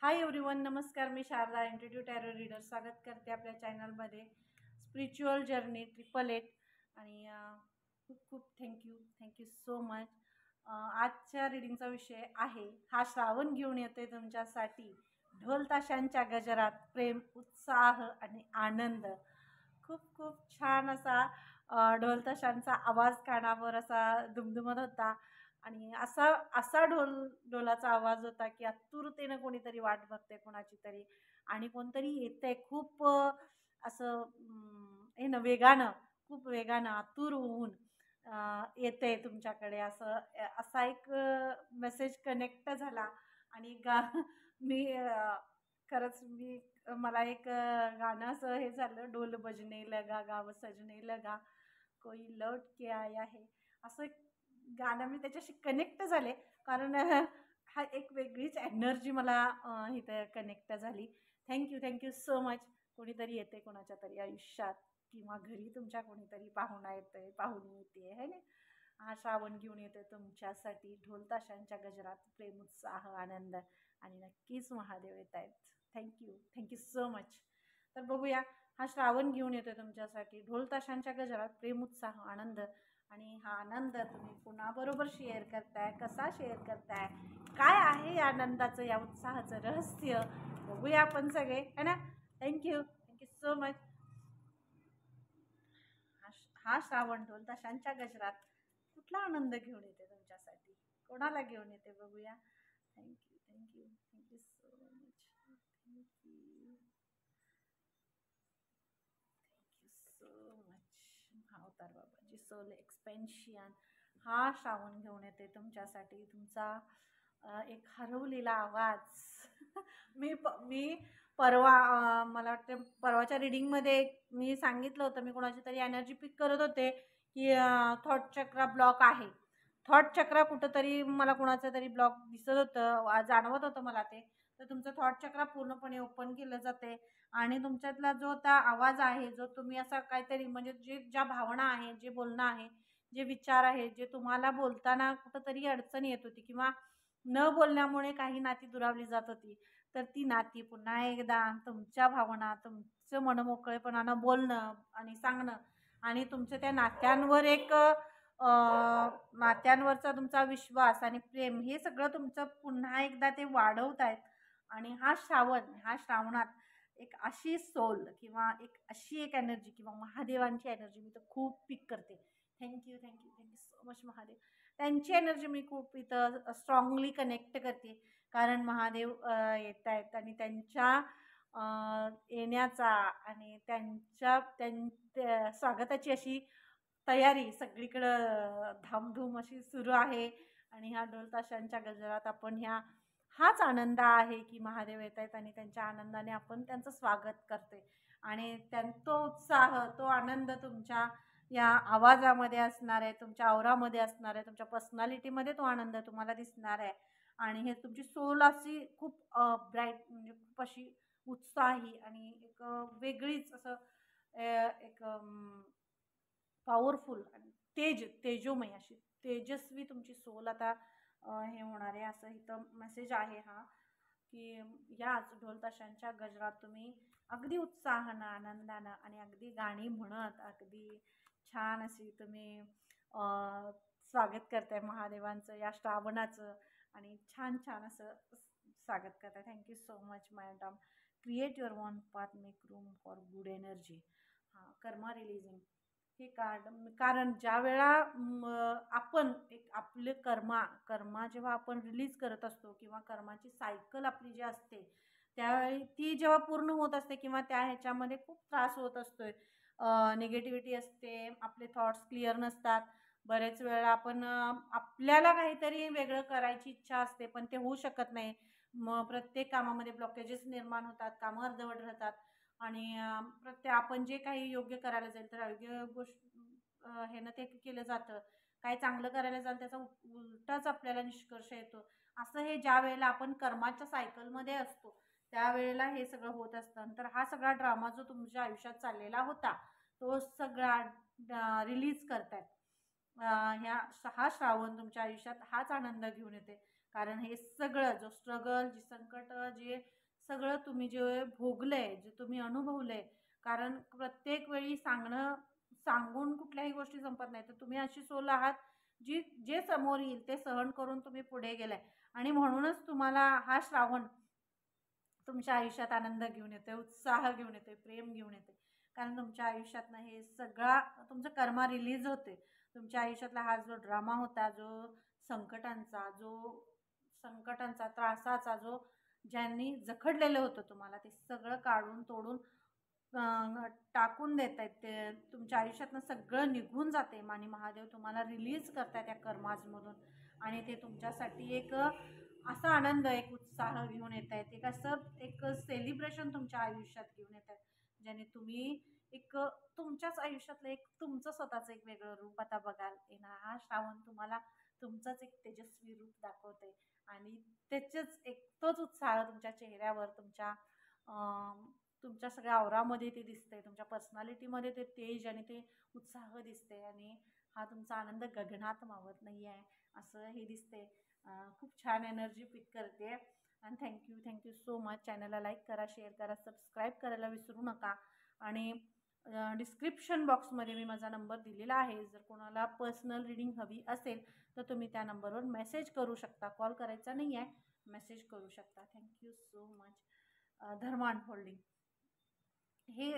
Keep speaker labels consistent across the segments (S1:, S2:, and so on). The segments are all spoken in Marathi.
S1: हाय एव्हरीवन, नमस्कार. मी शारदा, इंट्रोड्यू टॅरो रीडर. स्वागत करते आपल्या चॅनलमध्ये. स्पिरिच्युअल जर्नी 888 आणि खूप खूप थँक्यू सो मच. आजच्या रीडिंगचा विषय आहे, हा श्रावण घेऊन येतोय तुमच्यासाठी ढोल ताशांच्या गजरात प्रेम, उत्साह आणि आनंद. खूप खूप छान असा ढोल ताशांचा आवाज कानावर असा दुमदुमत होता आणि असा असा ढोलाचा आवाज होता की आतुरतेनं कोणीतरी वाट बघते कोणाची तरी, आणि कोणतरी येतंय खूप असं हे ना, वेगानं, खूप वेगानं आतुर होऊन येते तुमच्याकडे, असं असा एक मेसेज कनेक्ट झाला. आणि मी खरंच मला एक गाणं असं हे झालं, ढोल बजने लगा गाव सजने लगा, कोई लौट के आया है, असं एक गाणं मी त्याच्याशी कनेक्ट झाले. कारण हा एक वेगळीच एनर्जी मला इथं कनेक्ट झाली. Thank you so much. कोणीतरी येते कोणाच्या तरी आयुष्यात, किंवा घरी तुमच्या कोणीतरी पाहुणा येतंय, पाहुणी येते है ना. हा श्रावण घेऊन येतोय तुमच्यासाठी ढोल ताशांच्या गजरात प्रेम, उत्साह, आनंद, आणि नक्कीच महादेव येत आहेत. Thank you so much. तर बघूया, हा श्रावण घेऊन येतोय तुमच्यासाठी ढोल ताशांच्या गजरात प्रेम, उत्साह, आनंद. आणि हा आनंद तुम्ही कुणाबरोबर शेअर करताय, कसा शेअर करताय, काय आहे या आनंदाचं, या उत्साहाचं रहस्य, बघूया आपण सगळे है ना. Thank you so much. हा श्रावण ढोल ताशांच्या गजरात कुठला आनंद घेऊन येते तुमच्यासाठी, कोणाला घेऊन येते, बघूया. Thank you so much. Thank you so much. हा अवतार बाबाजी सोल एक्सपेन्शन. हा श्रावण घेऊन येते तुमच्यासाठी तुमचा एक हरवलेला आवाज. मी परवा मला वाटतं परवाच्या रीडिंगमध्ये मी सांगितलं होतं, मी कोणाची तरी एनर्जी पिक करत होते की थॉट चक्रा ब्लॉक आहे. थॉट चक्रा कुठंतरी मला कोणाचं तरी ब्लॉक दिसत होतं, जाणवत होतं मला ते. तर तुमचं थॉट चक्रा पूर्णपणे ओपन केलं जाते, आणि तुमच्यातला जो त्या आवाज आहे, जो तुम्ही असा काहीतरी म्हणजे ज्या भावना आहे, जे बोलणं आहे, जे विचार आहे, जे तुम्हाला बोलताना कुठंतरी अडचण येत होती, किंवा न बोलण्यामुळे काही नाती दुरावली जात होती, तर ती नाती पुन्हा एकदा तुमच्या भावना, तुमचं मनमोकळेपणानं बोलणं आणि सांगणं, आणि तुमच्या त्या नात्यांवर एक नात्यांवरचा तुमचा विश्वास आणि प्रेम, हे सगळं तुमचं पुन्हा एकदा ते वाढवत आहेत. आणि ह्या श्रावणात एक अशी सोल, किंवा एक अशी एक एनर्जी, किंवा महादेवांची एनर्जी मी तर खूप पिक करते. Thank you so much Mahadev. त्यांची एनर्जी मी खूप इथं स्ट्रॉंगली कनेक्ट करते, कारण महादेव येत आहेत, आणि त्यांच्या येण्याचा आणि त्यांच्या स्वागताची अशी तयारी सगळीकडं धामधूम अशी सुरू आहे. आणि ह्या ढोल ताशांच्या गजरात आपण हाच आनंद आहे की महादेव येत आहेत, आणि त्यांच्या आनंदाने आपण त्यांचं स्वागत करते. आणि तो उत्साह, तो आनंद तुमच्या या आवाजामध्ये असणार आहे, तुमच्या औरामध्ये असणार आहे, तुमच्या पर्सनॅलिटीमध्ये तो आनंद तुम्हाला दिसणार आहे. आणि हे तुमची सोल अशी खूप ब्राईट, म्हणजे खूप अशी उत्साही आणि एक वेगळीच असं एक पॉवरफुल आणि तेजोमय अशी तेजस्वी तुमची सोल आता हे होणार आहे, असं इथं मेसेज आहे हा. की याच ढोल ताशांच्या गजरात तुम्ही अगदी उत्साहानं, आनंदानं, आणि अगदी गाणी म्हणत, अगदी छान अशी तुम्ही स्वागत करताय महादेवांचं या श्रावणाचं, आणि छान असं स्वागत करताय. Thank you so much madam. Create your on path, make room for good energy. हां, कर्मा रिलीजिंग हे कार्ड. कारण ज्या वेळा आपण एक आपले कर्मा जेव्हा आपण रिलीज करत असतो, किंवा कर्माची सायकल आपली जी असते, त्यावेळी ती जेव्हा पूर्ण होत असते, किंवा ह्याच्यामध्ये खूप त्रास होत असतोय, निगेटिव्हिटी असते, आपले थॉट्स क्लिअर नसतात, बरेच वेळा आपण आपल्याला काहीतरी वेगळं करायची इच्छा असते, पण ते होऊ शकत नाही. मग प्रत्येक कामामध्ये ब्लॉकेजेस निर्माण होतात, कामं अर्धवट राहतात, आणि आपण जे काही योग्य करायला जाईल तर अयोग्य गोष्ट हे ना ते केलं जातं. काय चांगलं करायला जाईल त्याचा उलटाच आपल्याला निष्कर्ष येतो. असं हे ज्या वेळेला आपण कर्माच्या सायकलमध्ये असतो, त्यावेळेला हे सगळं होत असतं. तर हा सगळा ड्रामा जो तुमच्या आयुष्यात चाललेला होता, तो सगळा रिलीज करतायत. हा श्रावण तुमच्या आयुष्यात हाच आनंद घेऊन येते. कारण हे सगळं जो स्ट्रगल, जी संकट, जे सगळं तुम्ही जे भोगलंय, जे तुम्ही अनुभवलंय, कारण प्रत्येक वेळी सांगून कुठल्याही गोष्टी संपत नाही. तर तुम्ही अशी सोल आहात जे समोर येईल ते सहन करून तुम्ही पुढे गेलाय आणि म्हणूनच तुम्हाला हा श्रावण तुमच्या आयुष्यात आनंद घेऊन येतोय, उत्साह घेऊन येतोय, प्रेम घेऊन येतोय. कारण तुमच्या आयुष्यातनं हे सगळा तुमचं कर्मा रिलीज होते. तुमच्या आयुष्यातला हा जो ड्रामा होता, संकटांचा, त्रासाचा, ज्यांनी जखडलेलं होतं तुम्हाला, ते सगळं काढून तोडून टाकून देत आहेत. ते तुमच्या आयुष्यातनं सगळं निघून जाते आणि महादेव तुम्हाला रिलीज करतायत त्या कर्माजमधून आणि ते तुमच्यासाठी एक असा आनंद, एक उत्साह घेऊन येत आहेत. एक सेलिब्रेशन तुमच्या आयुष्यात घेऊन येत आहेत, ज्याने तुम्ही एक तुमच्याच आयुष्यातलं एक तुमचं स्वतःचं एक वेगळं रूप आता बघाल येणार. हा श्रावण तुम्हाला तुमचंच एक तेजस्वी रूप दाखवते आणि तोच उत्साह तुमच्या चेहऱ्यावर, तुमच्या सगळ्या आवरामध्ये ते दिसते, तुमच्या पर्सनॅलिटीमध्ये ते तेज आणि ते उत्साह दिसते आणि हा तुमचा आनंद गगनात मावत नाही आहे असं हे दिसते. खूप छान एनर्जी पिक करते आणि थँक्यू सो मच. चॅनलला लाईक करा, शेअर करा, सबस्क्राईब करायला विसरू नका आणि डिस्क्रिप्शन बॉक्समध्ये मी माझा नंबर दिलेला आहे. जर कोणाला पर्सनल रीडिंग हवी असेल तर तुम्ही त्या नंबरवर मेसेज करू शकता. कॉल करायचा नाही आहे, मेसेज करू शकता. Thank you so much. Dharma unfolding हे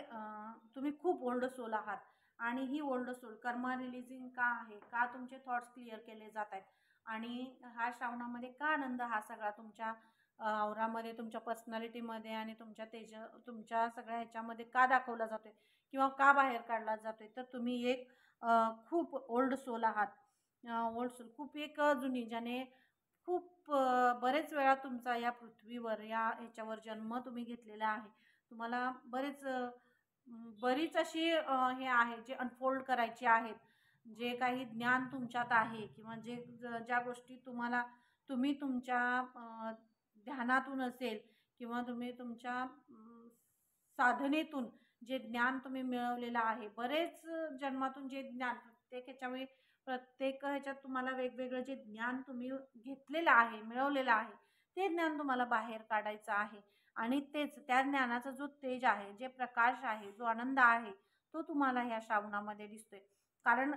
S1: तुम्ही खूप ओल्ड सोल आहात आणि ही ओल्ड सोल कर्मा रिलीजिंग का आहे, का तुमचे थॉट्स क्लिअर केले जात आहेत आणि ह्या श्रावणामध्ये का आनंद हा सगळा तुमच्या औरामध्ये, तुमच्या पर्सनॅलिटीमध्ये आणि तुमच्या सगळ्या ह्याच्यामध्ये का दाखवला जातोय किंवा का बाहेर काढला जातोय, तर तुम्ही एक खूप ओल्ड सोल आहात. ओल्ड सोल खूप एक जुनी, ज्याने खूप बरेच वेळा तुमचा या पृथ्वीवर ह्याच्यावर जन्म तुम्ही घेतलेला आहे. तुम्हाला बरीच अशी हे आहे जे अनफोल्ड करायची आहेत, जे काही ज्ञान तुमच्यात आहे किंवा ज्या गोष्टी तुम्ही तुमच्या ध्यानातून असेल किंवा तुम्ही तुमच्या साधनेतून जे ज्ञान तुम्ही मिळवलेलं आहे, बरेच जन्मातून जे ज्ञान प्रत्येक ह्याच्यात तुम्हाला वेगवेगळं जे ज्ञान तुम्ही घेतलेलं आहे, मिळवलेलं आहे, ते ज्ञान तुम्हाला बाहेर काढायचं आहे आणि त्या ज्ञानाचा जो तेज आहे, जे प्रकाश आहे, जो आनंद आहे, तो तुम्हाला ह्या श्रावणामध्ये दिसतोय. कारण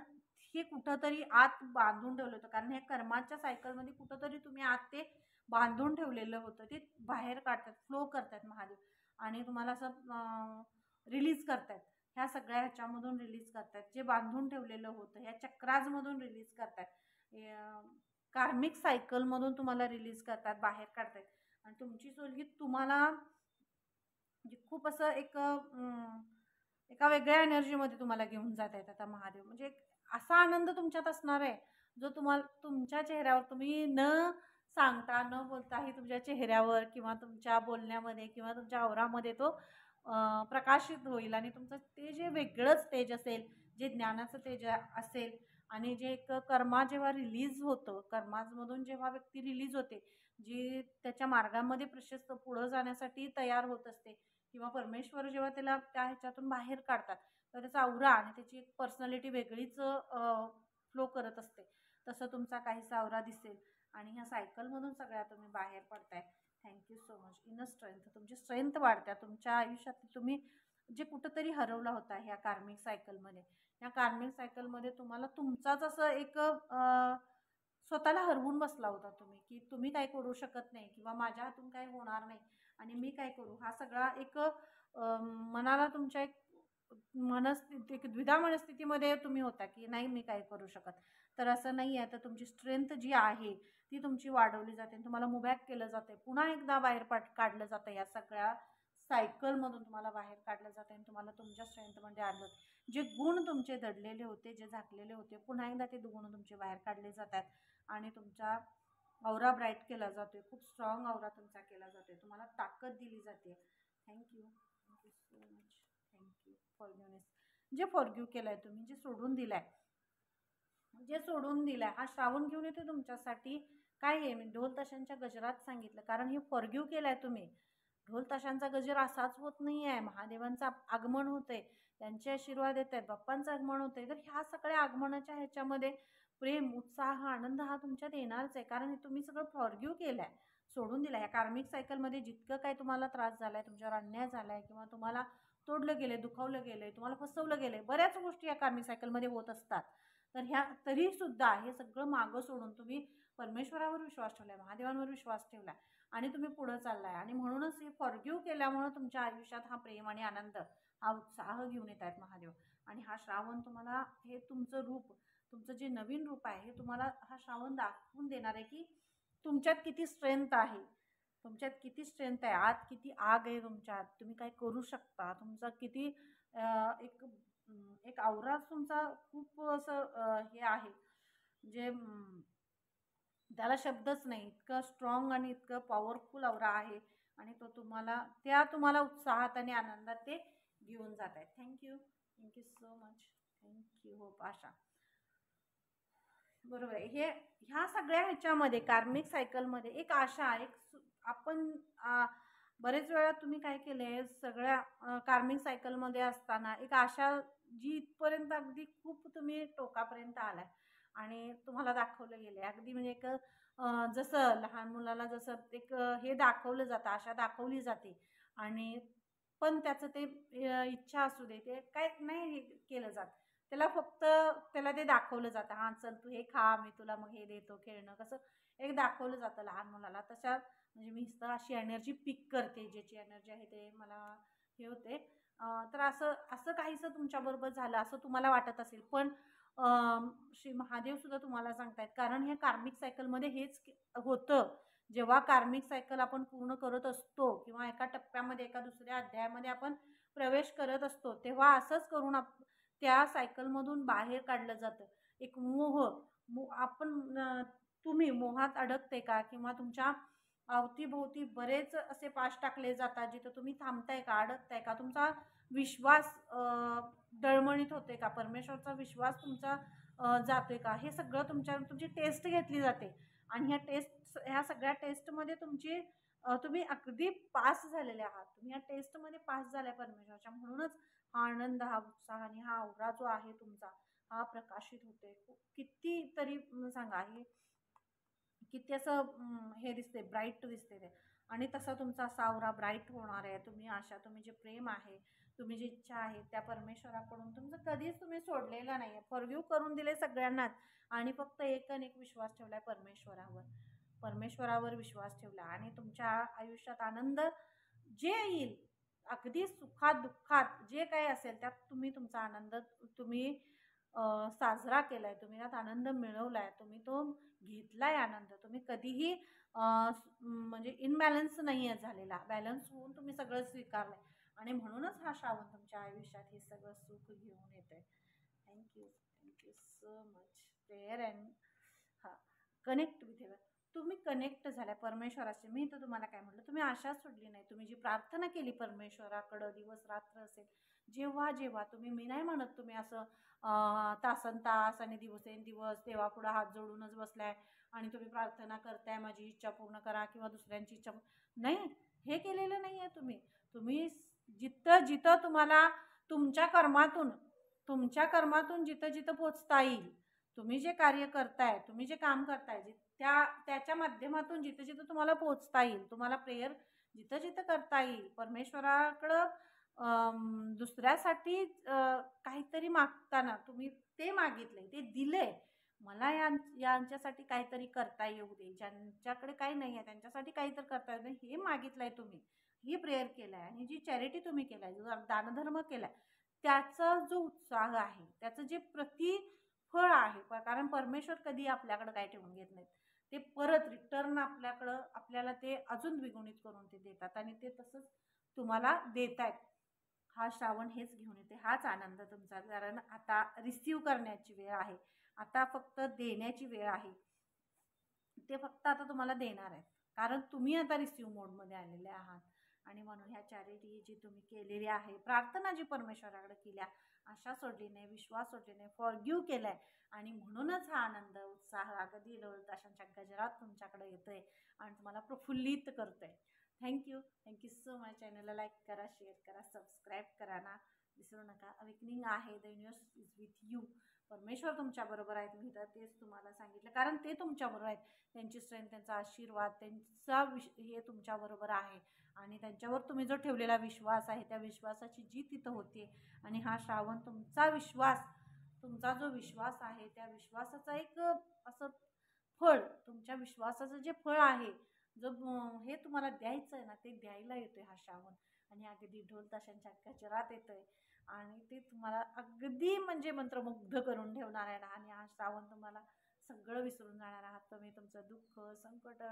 S1: हे कुठंतरी आत बांधून ठेवलं होतं, कारण ह्या कर्माच्या सायकलमध्ये कुठंतरी तुम्ही आत ते बांधून ठेवलेलं होतं, ते बाहेर काढतात, फ्लो करतात महादेव आणि तुम्हाला असं रिलीज करतायत. ह्या सगळ्या ह्याच्यामधून रिलीज करतात, जे बांधून ठेवलेलं होतं ह्या चक्राजमधून रिलीज करतात, कार्मिक सायकलमधून तुम्हाला रिलीज करतात, बाहेर काढतात आणि तुमची सोल ही तुम्हाला म्हणजे खूप असं एका वेगळ्या एनर्जीमध्ये तुम्हाला घेऊन जात आहेत आता महादेव. म्हणजे असा आनंद तुमच्यात असणार आहे जो तुम्हाला तुमच्या चेहऱ्यावर, तुम्ही न सांगता न बोलताही तुमच्या चेहऱ्यावर किंवा तुमच्या बोलण्यामध्ये किंवा तुमच्या आवरामध्ये तो प्रकाशित होईल आणि तुमचं ते जे वेगळंच तेज असेल, जे ज्ञानाचं तेज असेल आणि जे एक कर्मा जेव्हा रिलीज होतं, कर्मामधून जेव्हा व्यक्ती रिलीज होते, जी त्याच्या मार्गामध्ये प्रशस्त पुढं जाण्यासाठी तयार होत असते किंवा परमेश्वर जेव्हा त्याला त्या ह्याच्यातून बाहेर काढतात, तर त्याचा औरा आणि त्याची एक पर्सनॅलिटी वेगळीच फ्लो करत असते. तसं तुमचा काहीसा औरा दिसेल आणि ह्या सायकलमधून सगळ्या तुम्ही बाहेर पडताय. Thank you so much. Inner strength, तुमची स्ट्रेंथ वाढत्या. तुमच्या आयुष्यात तुम्ही जे कुठंतरी हरवला होता ह्या कार्मिक सायकलमध्ये, या कार्मिक सायकलमध्ये तुम्हाला तुमचाच असं एक स्वतःला हरवून बसला होता तुम्ही, की तुम्ही काय करू शकत नाही किंवा माझ्या हातून काय होणार नाही आणि मी काय करू, हा सगळा एक मनाला तुमच्या एक एक द्विधा मनस्थितीमध्ये तुम्ही होता की नाही मी काय करू शकत. तर असं नाही आहे. तर तुमची स्ट्रेंथ जी आहे ती तुमची वाढवली जाते, तुम्हाला मूव बॅक केलं जाते, पुन्हा एकदा बाहेर काढलं जातं. या सगळ्या सायकलमधून तुम्हाला बाहेर काढलं जातं आणि तुम्हाला तुमच्या स्ट्रेंथमध्ये आणलं. जे गुण तुमचे दडलेले होते, जे झाकलेले होते, पुन्हा एकदा ते गुण तुमचे बाहेर काढले जातात आणि तुमचा औरा ब्राईट केला जातोय. खूप स्ट्रॉंग औरा तुमचा केला जातोय, तुम्हाला ताकद दिली जाते. Thank you so much. थँक्यू फॉरगिव्हनेस. जे फॉरगिव्ह केलंय तुम्ही, जे सोडून दिलाय, हा श्रावण घेऊन येतो तुमच्यासाठी. काय आहे, मी ढोल ताशांच्या गजरात सांगितलं, कारण हे फॉरगिव्ह केलाय तुम्ही. ढोल ताशांचा गजर असाच होत नाही आहे. महादेवांचं आगमन होतंय, त्यांचे आशीर्वाद येत आहेत, बाप्पांचं आगमन होतंय. तर ह्या सगळ्या आगमनाच्या ह्याच्यामध्ये प्रेम, उत्साह, आनंद हा तुमच्यात येणारच आहे. कारण तुम्ही सगळं फॉरगिव्ह केलं आहे, सोडून दिलं आहे. ह्या कार्मिक सायकलमध्ये जितकं काही तुम्हाला त्रास झाला आहे, तुमच्यावर अन्याय झाला आहे किंवा तुम्हाला तोडलं गेलं आहे, दुखावलं गेलं आहे, तुम्हाला फसवलं गेलं आहे, बऱ्याच गोष्टी या कार्मिक सायकलमध्ये होत असतात. तर ह्या तरीसुद्धा हे सगळं मागं सोडून तुम्ही परमेश्वरावर विश्वास ठेवला आहे, महादेवांवर विश्वास ठेवला आहे आणि तुम्ही पुढं चाललाय आणि म्हणूनच हे फॉरगिव्ह केल्यामुळं तुमच्या आयुष्यात हा प्रेम आणि आनंद, हा उत्साह घेऊन येत आहेत महादेव. आणि हा श्रावण तुम्हाला हे तुमचं रूप, तुमचं जे नवीन रूप आहे हे तुम्हाला हा श्रावण दाखवून देणार आहे की तुमच्यात किती स्ट्रेंथ आहे, तुमच्यात किती स्ट्रेंथ आहे, आत किती आग आहे तुमच्यात, तुम्ही काय करू शकता, तुमचा किती एक एक औराच तुमचा खूप असं हे आहे, जे त्याला शब्दच नाही, इतकं स्ट्रॉंग आणि इतकं पॉवरफुल औरा आहे. आणि तो तुम्हाला उत्साहात आणि आनंदात ते घेऊन जात आहेत. Thank you so much. Thank you. Hope आशा बरोबर आहे. ह्या सगळ्या ह्याच्यामध्ये कार्मिक सायकलमध्ये एक आशा, आपण बरेच वेळा तुम्ही काय केलंय, सगळ्या कार्मिक सायकलमध्ये असताना एक आशा जी इथपर्यंत अगदी खूप तुम्ही टोकापर्यंत आलाय आणि तुम्हाला दाखवलं गेलंय अगदी, म्हणजे एक जसं लहान मुलाला जसं एक हे दाखवलं जातं, आशा दाखवली जाते आणि पण त्याचं ते इच्छा असू दे, ते काय नाही केलं जात, त्याला फक्त त्याला ते दाखवलं जातं, हां चल तू हे खा, मी तुला मग हे देतो खेळणं, कसं एक दाखवलं जातं लहान मुलाला. तशा म्हणजे मी अशी एनर्जी पिक करते, ज्याची एनर्जी आहे ते मला हे होते. तर असं असं काहीसं तुमच्याबरोबर झालं असं तुम्हाला वाटत असेल, पण श्री महादेव सुद्धा तुम्हाला सांगतायत, कारण हे कार्मिक सायकलमध्ये हेच होतं. जेव्हा कार्मिक सायकल आपण पूर्ण करत असतो किंवा एका टप्प्यामध्ये, एका दुसऱ्या अध्यायामध्ये आपण प्रवेश करत असतो, तेव्हा असंच करून त्या सायकलमधून बाहेर काढलं जातं. एक आपण तुम्ही मोहात अडकते का, किंवा तुमच्या अवतीभोवती बरेच असे पाश टाकले जातात जिथं तुम्ही थांबताय का, अडकताय का, तुमचा विश्वास डळमळीत होते का, परमेश्वरचा विश्वास तुमचा जातोय का, हे सगळं तुमची टेस्ट घेतली जाते. आणि ह्या सगळ्या टेस्टमध्ये तुम्ही अगदी पास झालेले आहात, तुम्ही या टेस्टमध्ये पास झालाय परमेश्वरच्या, म्हणूनच हा आनंद, हा उत्साह आणि हा औरा जो आहे तुमचा, हा प्रकाशित होतोय. किती तरी सांगा, हे किती असं हे दिसते, ब्राईट दिसते ते. आणि तसा तुमचा असा औरा ब्राईट होणार आहे. तुम्ही जे प्रेम आहे, तुम्ही जी इच्छा आहे त्या परमेश्वराकडून तुमचं कधीच तुम्ही सोडलेलं नाही आहे. फॉरगिव्ह करून दिले सगळ्यांनाच आणि फक्त एक विश्वास ठेवलाय परमेश्वरावर विश्वास ठेवला आणि तुमच्या आयुष्यात आनंद जे येईल, अगदी सुखात दुःखात जे काही असेल त्यात तुम्ही तुमचा आनंद तुम्ही साजरा केलाय, तुम्ही त्यात आनंद मिळवलाय, तुम्ही तो घेतलाय आनंद. तुम्ही कधीही म्हणजे इनबॅलन्स नाही आहे झालेला, बॅलन्स होऊन तुम्ही सगळं स्वीकारलंय आणि म्हणूनच हा श्रावण तुमच्या आयुष्यात हे सगळं सुख घेऊन येतोय. Thank you so much. Prayer and हां, कनेक्ट विथ हेवन. तुम्ही कनेक्ट झालाय परमेश्वराशी. मी तर तुम्हाला काय म्हटलं, तुम्ही आशा सोडली नाही. तुम्ही जी प्रार्थना केली परमेश्वराकडं दिवस रात्र असेल, जेव्हा तुम्ही, मी नाही म्हणत तुम्ही असं तासनतास आणि दिवसेंदिवस देवापुढं हात जोडूनच बसलाय आणि तुम्ही प्रार्थना करताय माझी इच्छा पूर्ण करा किंवा दुसऱ्यांची इच्छा नाही, हे केलेलं नाही आहे तुम्ही जिथं तुम्हाला तुमच्या कर्मातून जिथं पोचता येईल, तुम्ही जे कार्य करताय, तुम्ही जे काम करताय, त्याच्या माध्यमातून जिथं तुम्हाला पोचता येईल, तुम्हाला प्रेयर जिथं करता येईल, परमेश्वराकडं दुसऱ्यासाठी काहीतरी मागताना तुम्ही ते मागितलंय, ते दिलंय, मला यांच्यासाठी काहीतरी करता येऊ दे, ज्यांच्याकडे काही नाही आहे त्यांच्यासाठी काहीतरी करता येऊ दे, हे मागितलंय तुम्ही, ही प्रेयर केलाय आणि जी चॅरिटी तुम्ही केलाय, जो दानधर्म केलाय, त्याचा जो उत्साह आहे, त्याचं जे प्रतिफळ आहे, कारण परमेश्वर कधी आपल्याकडे काय ठेवून घेत नाहीत, ते परत रिटर्न आपल्याला ते अजून द्विगुणित करून ते देतात आणि ते तसंच तुम्हाला देतायत. हा श्रावण हेच घेऊन येते, हाच आनंद तुमचा, कारण आता रिसीव्ह करण्याची वेळ आहे, आता फक्त देण्याची वेळ आहे. ते फक्त आता तुम्हाला देणार आहेत, कारण तुम्ही आता रिसीव्ह मोडमध्ये आलेले आहात. आणि म्हणून ह्या चॅरिटी जी तुम्ही केलेली आहे, प्रार्थना जी परमेश्वराकडे केल्या, आशा सोडली नाही, विश्वास सोडली नाही, फॉरगिव्ह केलाय आणि म्हणूनच हा आनंद, उत्साह अगदी डोलताशांच्या गजरात तुमच्याकडे येतोय आणि तुम्हाला प्रफुल्लित करतोय. Thank you so much. चॅनलला लाईक करा, शेअर करा, सबस्क्राईब करा ना विसरू नका. अवेकनिंग आहे, the universe is with you. परमेश्वर तुमच्याबरोबर आहेत. मी तर तेच तुम्हाला सांगितलं, कारण ते तुमच्याबरोबर आहेत. त्यांची स्ट्रेंथ, त्यांचा आशीर्वाद, त्यांचा हे तुमच्याबरोबर आहे आणि त्यांच्यावर तुम्ही जो ठेवलेला विश्वास आहे त्या विश्वासाची जी तिथं होते. आणि हा श्रावण तुमचा विश्वास, तुमचा जो विश्वास आहे त्या विश्वासाचा एक असं फळ, तुमच्या विश्वासाचं जे फळ आहे, जो हे तुम्हाला द्यायचं आहे ना, ते द्यायला येतोय हा श्रावण. आणि अगदी ढोल ताशांच्या गजरात येतोय आणि ते तुम्हाला अगदी म्हणजे मंत्रमुग्ध करून ठेवणार आहे ना. आणि हा श्रावण तुम्हाला सगळं विसरून जाणार आहात. तुम्ही तुमचं दुःख, संकट,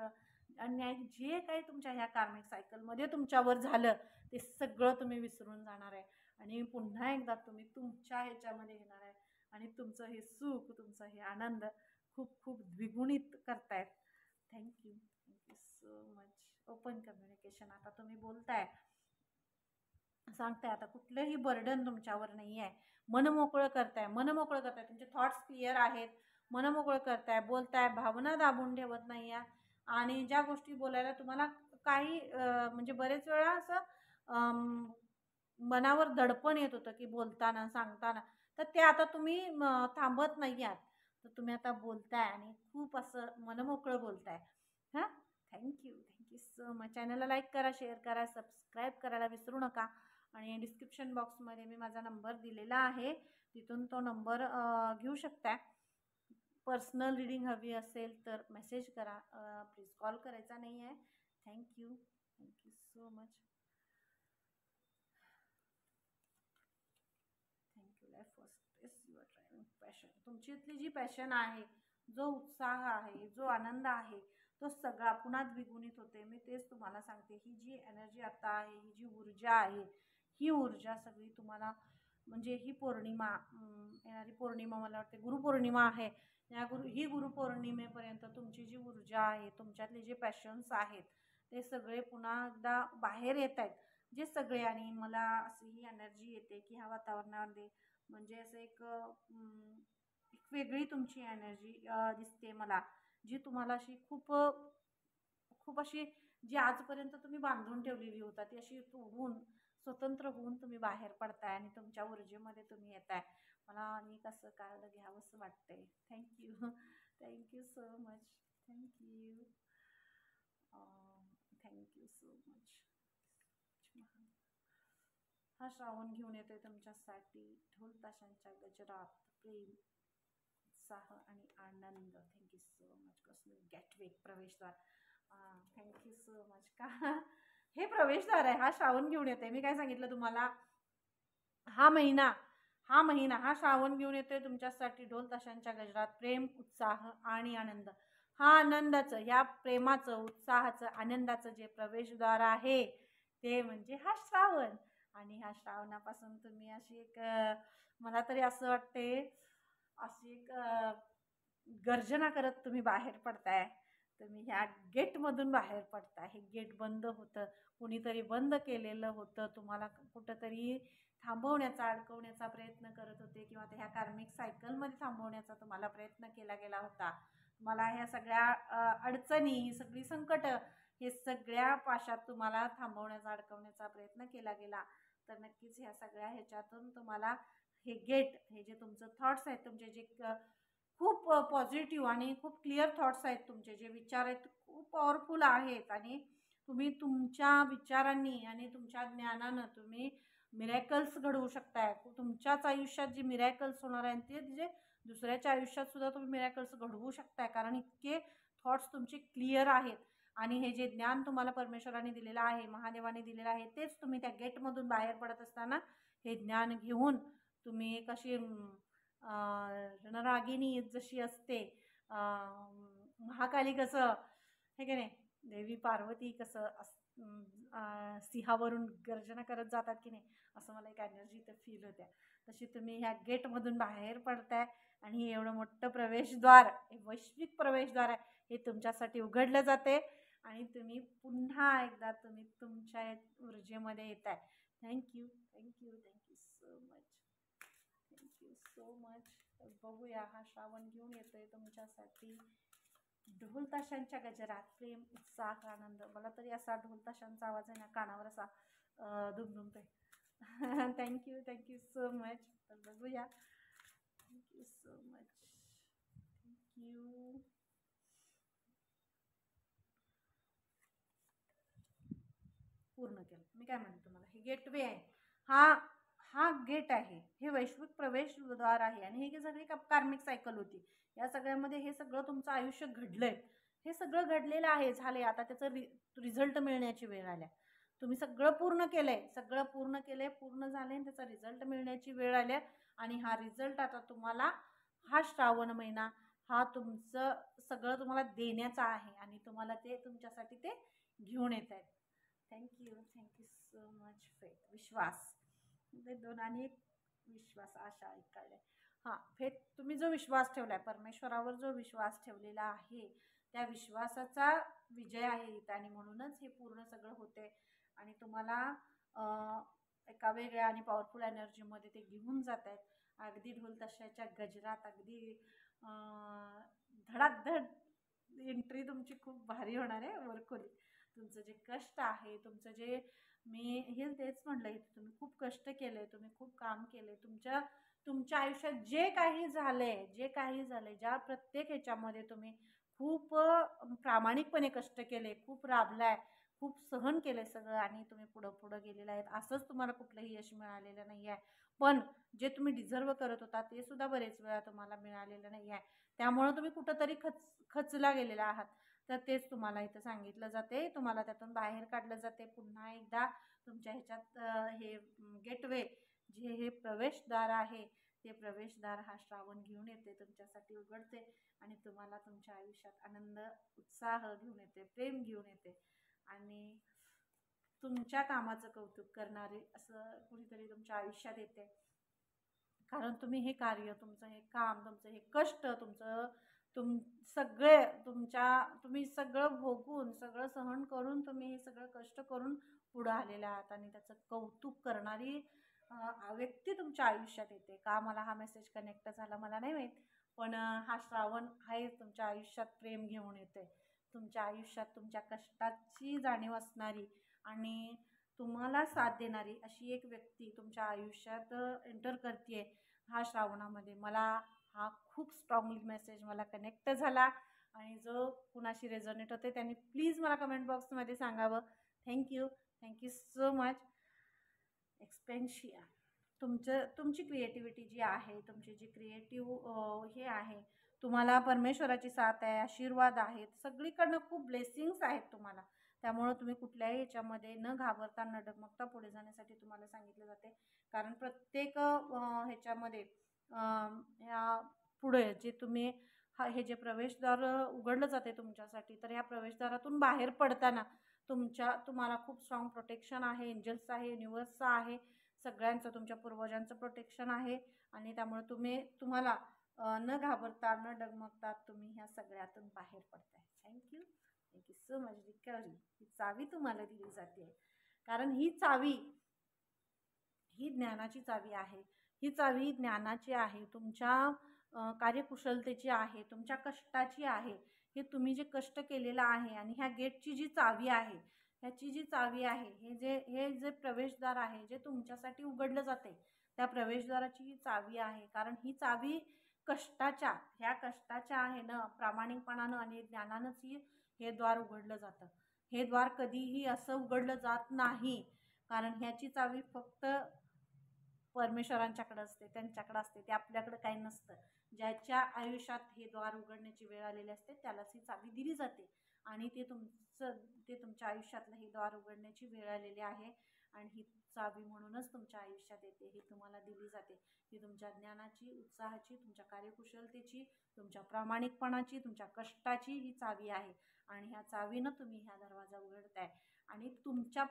S1: अन्याय जे काही तुमच्या ह्या कार्मिक सायकलमध्ये तुमच्यावर झालं ते सगळं तुम्ही विसरून जाणार आहे. आणि पुन्हा एकदा तुम्ही तुमच्या ह्याच्यामध्ये येणार आहे आणि तुमचं हे सुख, तुमचा हे आनंद खूप खूप द्विगुणित करतायत. Thank you so much. Open communication. आता तुम्ही बोलताय, सांगताय, आता कुठलंही बर्डन तुमच्यावर नाही आहे. मनमोकळं करताय, मनमोकळं करताय. तुमचे थॉट्स क्लिअर आहेत, मनमोकळं करताय, बोलताय, भावना दाबून ठेवत नाही आहे. आणि ज्या गोष्टी बोलायला तुम्हाला काही म्हणजे बरेच वेळा असं मनावर दडपण येत होतं की बोलताना, सांगताना, तर ते आता तुम्ही थांबत नाही आहात. तर तुम्ही आता बोलताय आणि खूप असं मनमोकळं बोलताय. हां, थँक्यू सो मच. चॅनलला लाईक करा, शेअर करा, सबस्क्राईब करायला विसरू नका. आणि डिस्क्रिप्शन बॉक्समध्ये मी माझा नंबर दिलेला आहे, तिथून तो नंबर घेऊ शकता. पर्सनल रीडिंग हवी असेल तर मेसेज करा, प्लीज कॉल करायचा नाही आहे. Thank you so much. Thank you. Life first is your driving passion. तुमची इथली जी पॅशन आहे, जो उत्साह आहे, जो आनंद आहे, तो सगळा पुन्हा द्विगुणित होते. मी तेच तुम्हाला सांगते. ही जी एनर्जी आता आहे, ही जी ऊर्जा आहे, ही ऊर्जा सगळी तुम्हाला म्हणजे ही पौर्णिमा, येणारी पौर्णिमा, मला वाटते गुरुपौर्णिमा आहे, ही गुरुपौर्णिमेपर्यंत तुमची जी ऊर्जा आहे, तुमच्यातले जे पॅशन्स आहेत, ते सगळे पुन्हा एकदा बाहेर येत आहेत, जे सगळे. आणि मला अशी ही एनर्जी येते की ह्या वातावरणामध्ये म्हणजे असं एक वेगळी तुमची एनर्जी दिसते मला, जी तुम्हाला अशी खूप खूप अशी, जी आजपर्यंत तुम्ही बांधून ठेवलेली होता, ती अशी तोडून स्वतंत्र होऊन तुम्ही बाहेर पडताय आणि तुमच्या ऊर्जेमध्ये तुम्ही येताय. मला आणि कसं कार्ड घ्यावंसं वाटतंय. Thank you so much. Thank you so much. हा श्रावण घेऊन येतोय तुमच्यासाठी ढोल ताशांच्या गजरात, प्रेम, उत्साह आणि आनंद. Thank you so much. Cosmic gateway, प्रवेशद्वार. Thank you so much. का हे प्रवेशद्वार आहे, हा श्रावण घेऊन येते. मी काय सांगितलं तुम्हाला, हा महिना हा श्रावण घेऊन येतोय तुमच्यासाठी ढोल ताशांच्या गजरात, प्रेम, उत्साह आणि आनंद. हा आनंदाचं, या प्रेमाचं, उत्साहाचं, आनंदाचं जे प्रवेशद्वार आहे ते म्हणजे हा श्रावण. आणि ह्या श्रावणापासून तुम्ही अशी एक मला तरी असं वाटते, अशी एक गर्जना करत तुम्ही बाहेर पडताय. तुम्ही ह्या गेटमधून बाहेर पडताय. हे गेट बंद होतं, कुणीतरी बंद केलेलं होतं, तुम्हाला कुठंतरी थांबवण्याचा, अडकवण्याचा प्रयत्न करत होते, किंवा ह्या कार्मिक सायकलमध्ये थांबवण्याचा तुम्हाला प्रयत्न केला गेला होता. मला ह्या सगळ्या अडचणी, ही सगळी संकट, हे सगळ्या पाशात तुम्हाला थांबवण्याचा, अडकवण्याचा प्रयत्न केला गेला. तर नक्कीच ह्या सगळ्या ह्याच्यातून तुम्हाला हे गेट, हे जे तुमचं थॉट्स आहेत, तुमचे जे खूप पॉझिटिव्ह आणि खूप क्लिअर थॉट्स आहेत, तुमचे जे विचार आहेत खूप पॉवरफुल आहेत, आणि तुम्ही तुमच्या विचारांनी आणि तुमच्या ज्ञानानं तुम्ही मिरॅकल्स घडवू शकताय. तुमच्याच आयुष्यात जे मिरॅकल्स होणार आहेत ते जे दुसऱ्याच्या आयुष्यात सुद्धा तुम्ही मिरॅकल्स घडवू शकताय, कारण इतके थॉट्स तुमचे क्लिअर आहेत. आणि हे जे ज्ञान तुम्हाला परमेश्वराने दिलेलं आहे, महादेवाने दिलेलं आहे, तेच तुम्ही त्या गेटमधून बाहेर पडत असताना हे ज्ञान घेऊन तुम्ही कशी रणरागिणी जशी असते, महाकाली कसं, हे की नाही, देवी पार्वती कसं सिंहावरून गर्जना करत जातात की नाही, असं मला एक एनर्जी तर फील होत्या. तशी तुम्ही ह्या गेटमधून बाहेर पडताय आणि हे एवढं मोठं प्रवेशद्वार, हे वैश्विक प्रवेशद्वार आहे, हे तुमच्यासाठी उघडलं जाते आणि तुम्ही पुन्हा एकदा तुम्ही तुमच्या ऊर्जेमध्ये येत आहे. Thank you so much. Thank you so much. बघूया, हा श्रावण घेऊन येतोय तुमच्यासाठी ढोल ताशांच्या गजरात, प्रेम, उत्साह, आनंद. मला तरी असा ढोल ताशांचा आवाज आहे ना, कानावर असा दुमदुमतोय. Thank you so much. तर बघूया, थँक्यू सो मच. थँक्यू. पूर्ण केलं. मी काय म्हणते तुम्हाला, हे गेटवे आहे. हा हा गेट आहे, हे वैश्विक प्रवेशद्वार आहे. आणि हे सगळी कार्मिक सायकल होती. या सगळ्यामध्ये हे सगळं तुमचं आयुष्य घडलंय. हे सगळं घडलेलं आहे, झालंय. आता त्याचं रिझल्ट मिळण्याची वेळ आल्या. तुम्ही सगळं पूर्ण केलंय, सगळं पूर्ण केलंय, पूर्ण झालंय, त्याचा रिझल्ट मिळण्याची वेळ आल्या. आणि हा रिझल्ट आता तुम्हाला, हा श्रावण महिना हा तुमचं सगळं तुम्हाला देण्याचा आहे. आणि तुम्हाला ते तुमच्यासाठी ते घेऊन येत आहेत. Thank you so much. फेथ, विश्वास, ते दोन. आणि एक विश्वास, आशा ऐकायला. हां, फेथ, तुम्ही जो विश्वास ठेवलाय, परमेश्वरावर जो विश्वास ठेवलेला आहे, त्या विश्वासाचा विजय आहे इथं. आणि म्हणूनच हे पूर्ण सगळं होते. आणि तुम्हाला एका वेगळ्या आणि पॉवरफुल एनर्जीमध्ये ते घेऊन जात आहेत. अगदी ढोल ताशाच्या गजरात, अगदी धडाधड एंट्री तुमची खूप भारी होणार आहे. वरखोली तुमचं जे कष्ट आहे, तुमचं जे, मी हे तेच म्हटलं, तुम्ही खूप कष्ट केले, तुम्ही खूप काम केले. तुमच्या आयुष्यात जे काही झालंय, ज्या प्रत्येक ह्याच्यामध्ये तुम्ही खूप प्रामाणिकपणे कष्ट केले, खूप राबलाय, खूप सहन केले सगळं. आणि तुम्ही पुढं गेलेला आहेत. असंच तुम्हाला कुठलंही यश मिळालेलं नाही आहे. पण जे तुम्ही डिझर्व करत होता ते सुद्धा बरेच वेळा तुम्हाला मिळालेलं नाही आहे. त्यामुळं तुम्ही कुठंतरी खचला गेलेला आहात. तर तेच तुम्हाला इथं सांगितलं जाते. तुम्हाला त्यातून बाहेर काढलं जाते. पुन्हा एकदा तुमच्या ह्याच्यात हे गेटवे, जे हे प्रवेशद्वार आहे, ते प्रवेशद्वार हा श्रावण घेऊन येते, तुमच्यासाठी उघडते. आणि तुम्हाला तुमच्या आयुष्यात आनंद, उत्साह घेऊन येते, प्रेम घेऊन येते. आणि तुमच्या कामाचं कौतुक करणारे असं कुणीतरी तुमच्या आयुष्यात येते. कारण तुम्ही हे कार्य, तुमचं हे काम, तुमचं हे कष्ट, तुम्ही सगळं भोगून, सगळं सहन करून, तुम्ही हे सगळं कष्ट करून पुढं आलेले आहात. आणि त्याचं कौतुक करणारी व्यक्ती तुमच्या आयुष्यात येते. का मला हा मेसेज कनेक्ट झाला मला नाही माहीत, पण हा श्रावण आहे तुमच्या आयुष्यात प्रेम घेऊन येते. तुमच्या आयुष्यात तुमच्या कष्टाची जाणीव असणारी आणि तुम्हाला साथ देणारी अशी एक व्यक्ती तुमच्या आयुष्यात एंटर करते हा श्रावणामध्ये. मला हा खूप स्ट्रॉंगली मेसेज मला कनेक्ट झाला. आणि जो कुणाशी रेझोनेट होते त्यांनी प्लीज मला कमेंट बॉक्समध्ये सांगावं. Thank you so much. एक्सपेन्शिया, तुमची क्रिएटिव्हिटी जी आहे, तुमची जी क्रिएटिव्ह हे आहे, तुम्हाला परमेश्वराची साथ आहे, आशीर्वाद आहेत, सगळीकडनं खूप ब्लेसिंग्स आहेत तुम्हाला. त्यामुळं तुम्ही कुठल्याही ह्याच्यामध्ये न घाबरता, न डगमगता पुढे जाण्यासाठी तुम्हाला सांगितलं जाते. कारण प्रत्येक ह्याच्यामध्ये ह्या पुढे जे तुम्ही हे जे प्रवेशद्वार उघडलं जाते तुमच्यासाठी, तर ह्या प्रवेशद्वारातून बाहेर पडताना तुम्हाला खूप स्ट्रॉंग प्रोटेक्शन आहे, एंजल्स आहे, युनिव्हर्स आहे, सगळ्यांचं, तुमच्या पूर्वजांचं प्रोटेक्शन आहे. आणि त्यामुळे तुम्हाला न घाबरता, न डगमगता तुम्ही ह्या सगळ्यातून बाहेर पडताय. Thank you so much. रिकव्हरी ही चावी तुम्हाला दिली जाते. कारण ही चावी ही ज्ञानाची चावी आहे. ही चावी ज्ञानाची आहे, तुमच्या कार्यकुशलतेची आहे, तुमच्या कष्टाची आहे. हे तुम्ही जे कष्ट केलेलं आहे. आणि ह्या गेटची जी चावी आहे, ह्याची जी चावी आहे, हे जे प्रवेशद्वार आहे, जे तुमच्यासाठी उघडलं जाते, त्या प्रवेशद्वाराची ही चावी आहे. कारण ही चावी ह्या कष्टाच्या आहे ना, प्रामाणिकपणानं आणि ज्ञानानंच हे द्वार उघडलं जातं. हे द्वार कधीही असं उघडलं जात नाही. कारण ह्याची चावी फक्त परमेश्वरांच्याकडे असते, त्यांच्याकडे असते. ते आपल्याकडे काही नसतं. ज्याच्या आयुष्यात हे द्वार उघडण्याची वेळ आलेली असते त्यालाच ही चावी दिली जाते. आणि ते तुमच्या आयुष्यातलं हे द्वार उघडण्याची वेळ आलेली आहे. आणि ही चावी म्हणूनच तुमच्या आयुष्यात येते, ही तुम्हाला दिली जाते. ही तुमच्या ज्ञानाची, उत्साहाची, तुमच्या कार्यकुशलतेची, तुमच्या प्रामाणिकपणाची, तुमच्या कष्टाची ही चावी आहे. आणि ह्या चावीनं तुम्ही ह्या दरवाजा उघडताय. आणि तुमच्या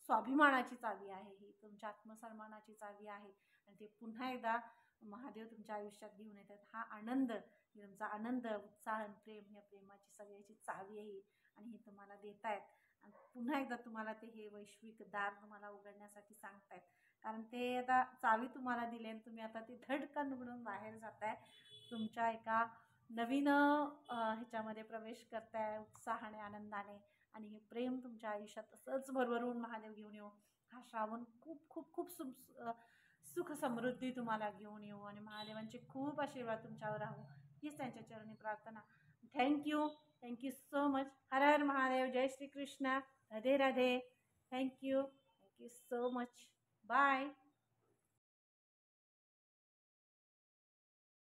S1: स्वाभिमानाची चावी आहे, ही तुमच्या आत्मसन्मानाची चावी आहे. आणि ते पुन्हा एकदा महादेव तुमच्या आयुष्यात घेऊन येतात. हा आनंद, तुमचा आनंद, उत्साह, प्रेम, या प्रेमाची सगळ्याची चावी आहे. आणि हे तुम्हाला देतायत. आणि पुन्हा एकदा तुम्हाला ते हे वैश्विक दार तुम्हाला उघडण्यासाठी सांगतायत. कारण ते आता चावी तुम्हाला दिली आणि तुम्ही आता ती धडकन उघडून बाहेर जाताय. तुमच्या एका नवीन ह्याच्यामध्ये प्रवेश करताय, उत्साहाने, आनंदाने. आणि हे प्रेम तुमच्या आयुष्यात असंच भरभरून महादेव घेऊन येऊ. हा श्रावण खूप खूप खूप सुख समृद्धी तुम्हाला घेऊन येऊ आणि महादेवांचे खूप आशीर्वाद तुमच्यावर राहू हीच त्यांच्या चरणी प्रार्थना. Thank you so much. हर हर महादेव. जय Shri Krishna. Radhe Radhe. Thank you so much. Bye.